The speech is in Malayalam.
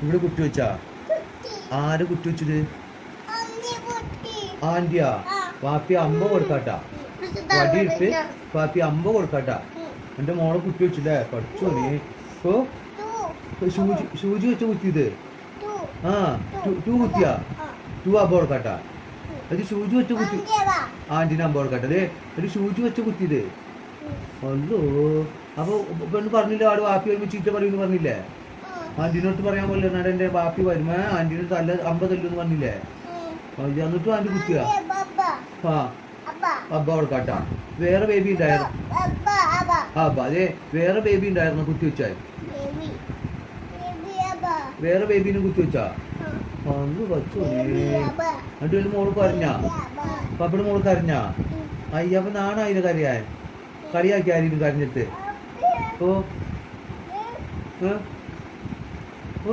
ഇവിടെ കുത്തി വെച്ചാ ആര് കുത്തി വെച്ചത് ആന്റിയാ പാപ്പി അമ്മ കൊടുക്കാട്ടാ വടിയിട്ട് പാപ്പി അമ്മ കൊടുക്കാട്ടാ എന്റെ മോളെ കുത്തി വെച്ചില്ലേ പഠിച്ചോ നീ ഇപ്പൊ സൂചി വെച്ച കുത്തിയത് ആ ടു കുത്തിയാ ടു അമ്പ കൊടുക്കാട്ടാ ഒരു സൂചി വെച്ച കുത്തി ആന്റിന് അമ്പ കൊടുക്കാട്ടെ അതെ ഒരു സൂചി വെച്ച കുത്തിയത് അല്ലോ അപ്പൊ പെണ്ണ് പറഞ്ഞില്ല ആട് വാപ്പി വരുമ്പോ ചീത്ത പറയുമെന്ന് പറഞ്ഞില്ലേ ആന്റിനോട്ട് പറയാൻ പോലെ എന്നാട് എന്റെ വാപ്പി വരുമ്പോ ആന്റിന് തല്ല അമ്പ തല്ലെന്ന് പറഞ്ഞില്ലേ എന്നിട്ടും ആന്റി കുത്തിയ ആ അബ്ബ കൊടുക്കാട്ടാ വേറെ ബേബി ഉണ്ടായിരുന്നു അബ്ബ അതെ വേറെ ബേബി ഉണ്ടായിരുന്നു കുത്തി വെച്ചാൽ വേറെ ബേബിനെ കുത്തി വെച്ചാ അന്ന് വച്ചു എന്നിട്ട് മോള് കരഞ്ഞാ പപ്പയുടെ മോള് കരഞ്ഞാ അയ്യപ്പ നാണായില്ല കരയാൻ കളിയാക്കി ആരെയും കരഞ്ഞിട്ട് ഓ ഓ